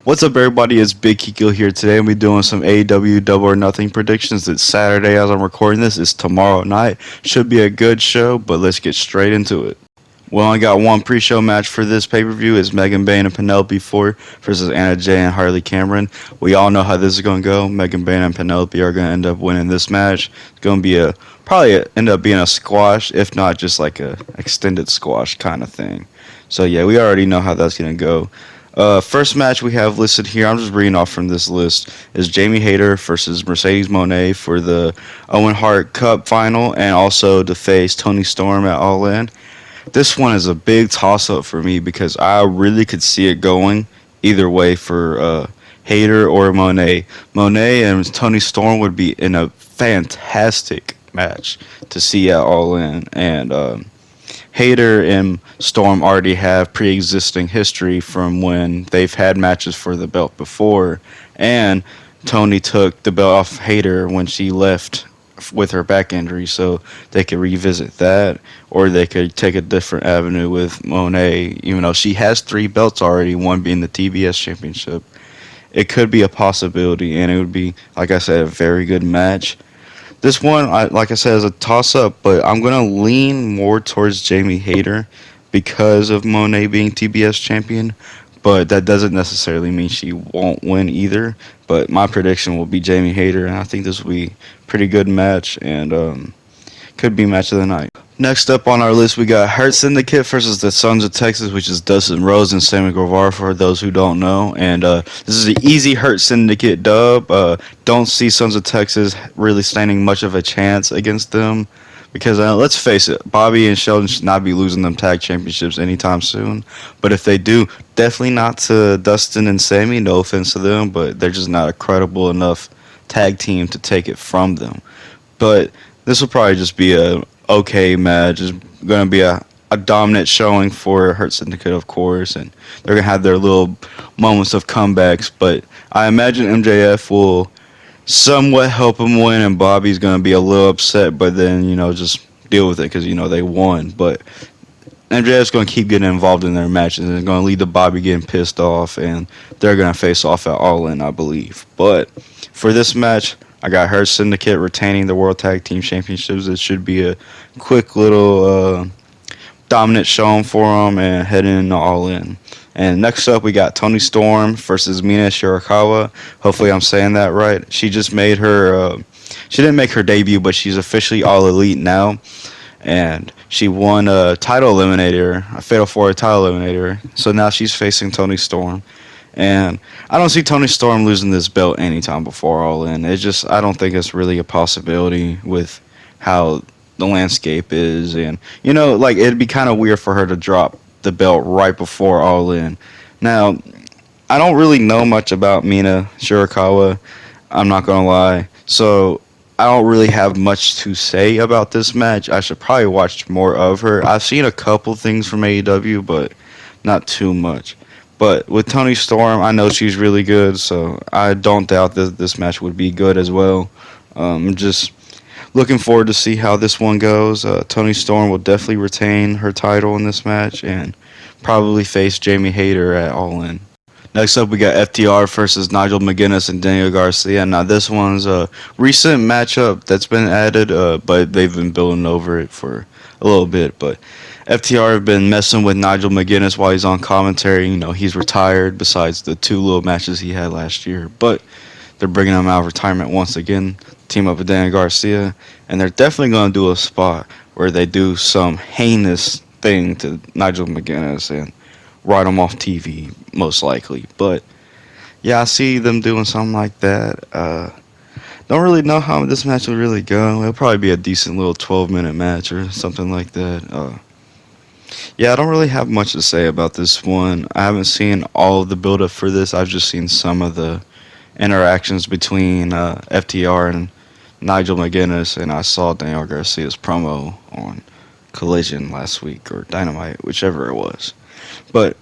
What's up, everybody? It's Big Kiko here today, and we're doing some AEW Double or Nothing predictions. It's Saturday as I'm recording this. It's tomorrow night. Should be a good show, but let's get straight into it. We only got one pre-show match for this pay-per-view. It's Megan Bayne and Penelope Ford versus Anna Jay and Harley Cameron. We all know how this is going to go. Megan Bayne and Penelope are going to end up winning this match. It's going to be end up being a squash, if not just like a extended squash kind of thing. So yeah, we already know how that's going to go. First match we have listed here, I'm just reading off from this list, is Jamie Hayter versus Mercedes Moné for the Owen Hart Cup final and also to face Toni Storm at All In. This one is a big toss-up for me because I really could see it going either way for Hayter or Moné. Moné and Toni Storm would be in a fantastic match to see at All In, and Hayter and Storm already have pre-existing history from when they've had matches for the belt before, and Tony took the belt off Hayter when she left with her back injury, so they could revisit that, or they could take a different avenue with Monet, even though she has three belts already, one being the TBS Championship. It could be a possibility, and it would be, like I said, a very good match. This one, like I said, is a toss-up, but I'm going to lean more towards Jamie Hayter because of Monet being TBS champion, but that doesn't necessarily mean she won't win either. But my prediction will be Jamie Hayter, and I think this will be a pretty good match, and could be match of the night. Next up on our list, we got Hurt Syndicate versus the Sons of Texas, which is Dustin Rhodes and Sammy Guevara for those who don't know. And this is an easy Hurt Syndicate dub. Don't see Sons of Texas really standing much of a chance against them because let's face it, Bobby and Sheldon should not be losing them tag championships anytime soon. But if they do, definitely not to Dustin and Sammy. No offense to them, but they're just not a credible enough tag team to take it from them. But this will probably just be a okay match. It's going to be a dominant showing for Hurt Syndicate, of course, and they're going to have their little moments of comebacks. But I imagine MJF will somewhat help them win, and Bobby's going to be a little upset, but then, just deal with it because, they won. But MJF's going to keep getting involved in their matches, and it's going to lead to Bobby getting pissed off, and they're going to face off at All In, I believe. But for this match, I got Hurt Syndicate retaining the World Tag Team Championships. It should be a quick little dominant showing for them and heading into All In. And next up, we got Toni Storm versus Mina Shirakawa. Hopefully, I'm saying that right. She just made her. She didn't make her debut, but she's officially All Elite now, and she won a title eliminator, a Fatal 4 title eliminator. So now she's facing Toni Storm. And I don't see Toni Storm losing this belt anytime before All In. I don't think it's really a possibility with how the landscape is. And, it'd be kind of weird for her to drop the belt right before All In. Now, I don't really know much about Mina Shirakawa. I'm not going to lie. So I don't really have much to say about this match. I should probably watch more of her. I've seen a couple things from AEW, but not too much. But with Toni Storm, I know she's really good, so I don't doubt that this match would be good as well. Just looking forward to see how this one goes. Toni Storm will definitely retain her title in this match and probably face Jamie Hayter at All In. Next up, we got FTR versus Nigel McGuinness and Daniel Garcia. Now, this one's a recent matchup that's been added, but they've been building over it for a little bit. But FTR have been messing with Nigel McGuinness while he's on commentary. He's retired besides the two little matches he had last year. But they're bringing him out of retirement once again, team up with Daniel Garcia. And they're definitely going to do a spot where they do some heinous thing to Nigel McGuinness and write him off TV, most likely. But, yeah, I see them doing something like that. Don't really know how this match will really go. It'll probably be a decent little 12-minute match or something like that. Yeah, I don't really have much to say about this one. I haven't seen all of the build-up for this. I've just seen some of the interactions between FTR and Nigel McGuinness, and I saw Daniel Garcia's promo on Collision last week, or Dynamite, whichever it was. But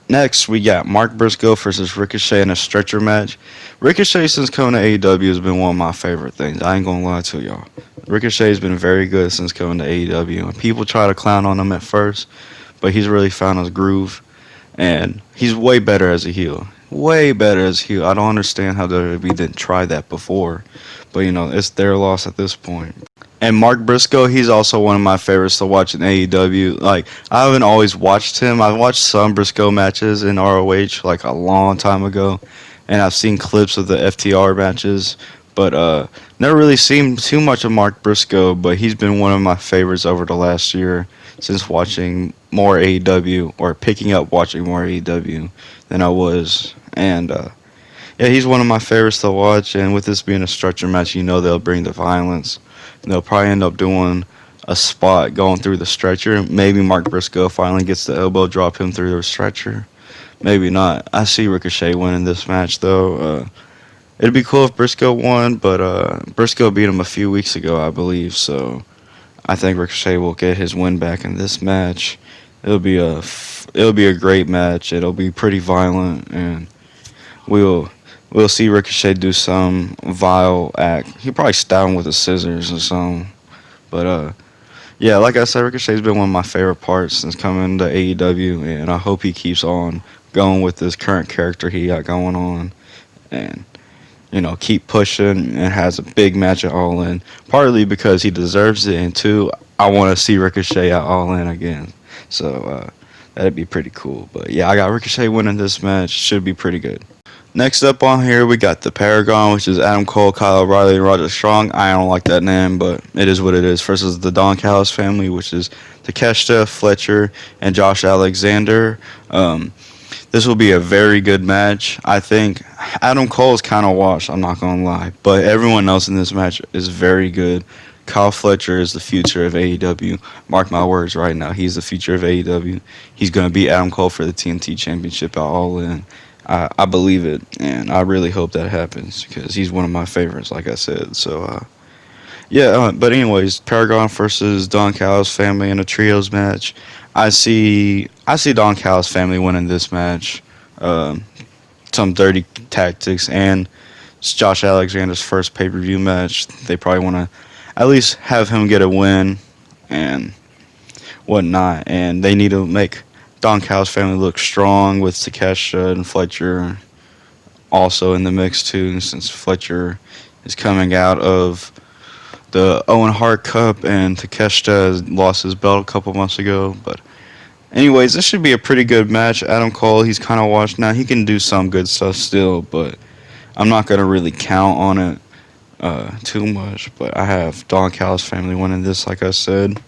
next, we got Mark Briscoe versus Ricochet in a stretcher match. Ricochet, since coming to AEW, has been one of my favorite things. I ain't gonna lie to y'all. Ricochet's been very good since coming to AEW. And people try to clown on him at first, but he's really found his groove. And he's way better as a heel. way better as heel. I don't understand how WWE didn't try that before, but it's their loss at this point. And Mark Briscoe, he's also one of my favorites to watch in AEW. Like, I haven't always watched him. I watched some Briscoe matches in ROH like a long time ago, and I've seen clips of the FTR matches, but never really seen too much of Mark Briscoe. But he's been one of my favorites over the last year since watching more AEW or picking up watching more AEW than I was, and yeah, he's one of my favorites to watch. And with this being a structure match, they'll bring the violence. They'll probably end up doing a spot going through the stretcher. Maybe Mark Briscoe finally gets the elbow drop him through the stretcher. Maybe not. I see Ricochet winning this match, though. It'd be cool if Briscoe won, but Briscoe beat him a few weeks ago, I believe. So I think Ricochet will get his win back in this match. It'll be a great match. It'll be pretty violent, and we'll see Ricochet do some vile act. He'll probably stab him with the scissors or something. But yeah, like I said, Ricochet's been one of my favorite parts since coming to AEW, and I hope he keeps on going with this current character he got going on, and keep pushing and has a big match at All In. Partly because he deserves it, and two, I want to see Ricochet at All In again. So that'd be pretty cool. But yeah, I got Ricochet winning this match. Should be pretty good. Next up on here, we got the Paragon, which is Adam Cole, Kyle O'Reilly, and Roderick Strong. I don't like that name, but it is what it is. Versus the Don Callis family, which is Takeshita, Fletcher, and Josh Alexander. This will be a very good match. I think Adam Cole is kind of washed, I'm not going to lie. But everyone else in this match is very good. Kyle Fletcher is the future of AEW. Mark my words right now. He's the future of AEW. He's going to beat Adam Cole for the TNT Championship at All In. I believe it, and I really hope that happens because he's one of my favorites, like I said. So, yeah, but anyways, Paragon versus Don Callis family in a trios match. I see Don Callis family winning this match. Some dirty tactics, and it's Josh Alexander's first pay-per-view match. They probably want to at least have him get a win and whatnot, and they need to make Don Callis family look strong with Takeshita and Fletcher also in the mix too, since Fletcher is coming out of the Owen Hart Cup and Takeshita lost his belt a couple months ago. But anyways, this should be a pretty good match. Adam Cole, he's kind of washed now. He can do some good stuff still, but I'm not going to really count on it too much. But I have Don Callis family winning this, like I said.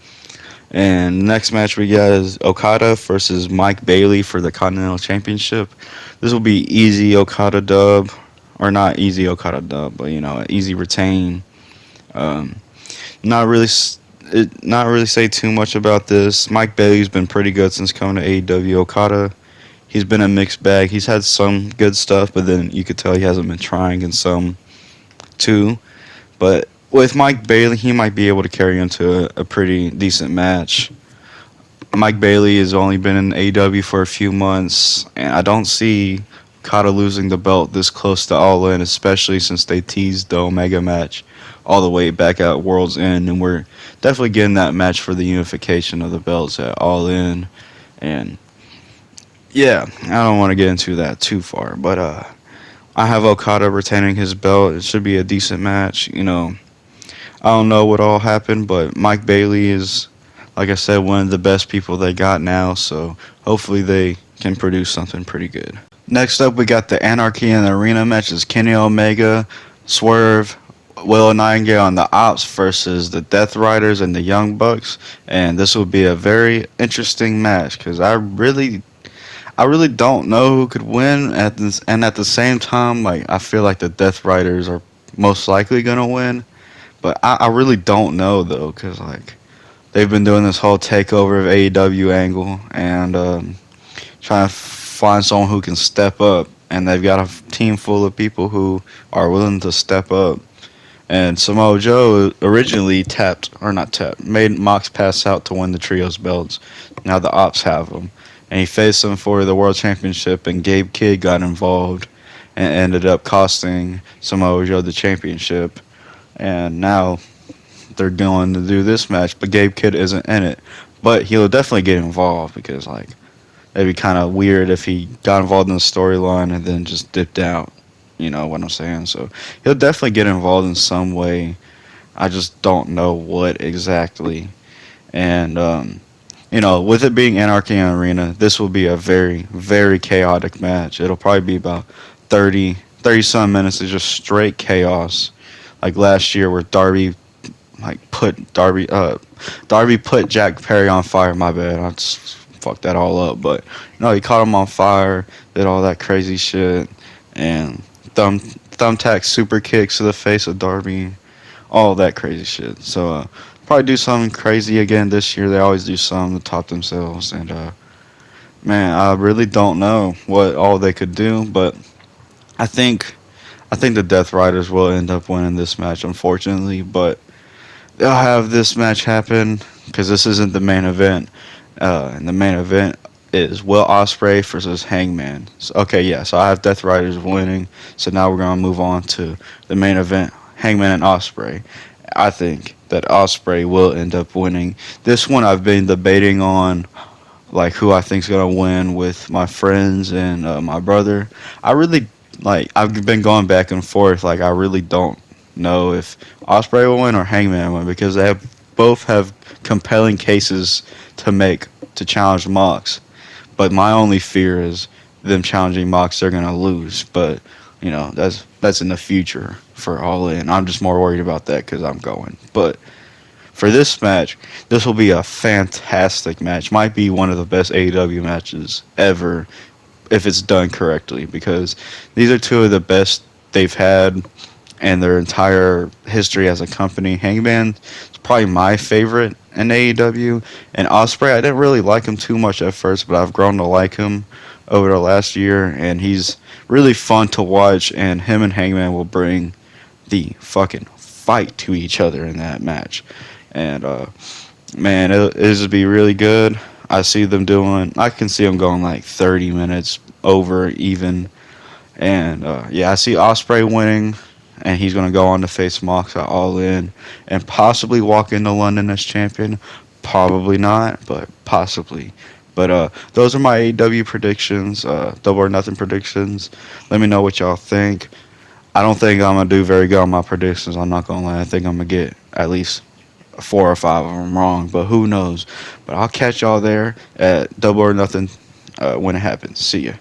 And the next match we got is Okada versus Mike Bailey for the Continental Championship. This will be easy Okada dub, or not easy Okada dub, but easy retain. Not really say too much about this. Mike Bailey's been pretty good since coming to AEW. Okada, he's been a mixed bag. He's had some good stuff, but then you could tell he hasn't been trying in some too. But with Mike Bailey, he might be able to carry into a pretty decent match. Mike Bailey has only been in AEW for a few months, and I don't see Okada losing the belt this close to All In, especially since they teased the Omega match all the way back at World's End, and we're definitely getting that match for the unification of the belts at All In. And yeah, I don't want to get into that too far, but I have Okada retaining his belt. It should be a decent match. I don't know what all happened, but Mike Bailey is, like I said, one of the best people they got now, so hopefully they can produce something pretty good. Next up, we got the Anarchy in the Arena matches. Kenny Omega, Swerve, Will Nightingale, and the Ops versus the Death Riders and the Young Bucks, and this will be a very interesting match because I really don't know who could win at this, and at the same time, I feel like the Death Riders are most likely gonna win. But I really don't know, though, because, they've been doing this whole takeover of AEW angle and trying to find someone who can step up. And they've got a team full of people who are willing to step up. And Samoa Joe originally made Mox pass out to win the Trios belts. Now the Ops have them. And he faced them for the World Championship, and Gabe Kidd got involved and ended up costing Samoa Joe the championship. And now they're going to do this match, but Gabe Kidd isn't in it. But he'll definitely get involved because, It'd be kind of weird if he got involved in the storyline and then just dipped out. You know what I'm saying? So he'll definitely get involved in some way. I just don't know what exactly. And with it being Anarchy in Arena, this will be a very, very chaotic match. It'll probably be about 30 some minutes of just straight chaos. Like last year where Darby put Jack Perry on fire. My bad, I just fucked that all up. But no, he caught him on fire, did all that crazy shit, and thumbtack super kicks to the face of Darby, all that crazy shit. So probably do something crazy again this year. They always do something to top themselves, and man, I really don't know what all they could do, but I think the Death Riders will end up winning this match, unfortunately. But they'll have this match happen because this isn't the main event. And the main event is Will Ospreay versus Hangman. So, okay, yeah. So I have Death Riders winning. So now we're gonna move on to the main event, Hangman and Ospreay. I think that Ospreay will end up winning. This one I've been debating on, like who I think's gonna win with my friends and my brother. I really I've been going back and forth. Like I really don't know if Ospreay will win or Hangman will win because both have compelling cases to make to challenge Mox. But my only fear is them challenging Mox, they're gonna lose. But that's in the future for All In. I'm just more worried about that because I'm going. But for this match, this will be a fantastic match. Might be one of the best AEW matches ever if it's done correctly because these are two of the best they've had in their entire history as a company. Hangman is probably my favorite in AEW, and Ospreay I didn't really like him too much at first, but I've grown to like him over the last year, and he's really fun to watch. And him and Hangman will bring the fucking fight to each other in that match, and man, it'll just be really good. I can see them going like 30 minutes over even. And yeah, I see Ospreay winning, and he's going to go on to face Mox at All In and possibly walk into London as champion. Probably not, but possibly. But those are my AEW predictions, Double or Nothing predictions. Let me know what y'all think. I don't think I'm going to do very good on my predictions. I'm not going to lie. I think I'm going to get at least 4 or 5 of them wrong, but who knows. But I'll catch y'all there at Double or Nothing when it happens. See ya.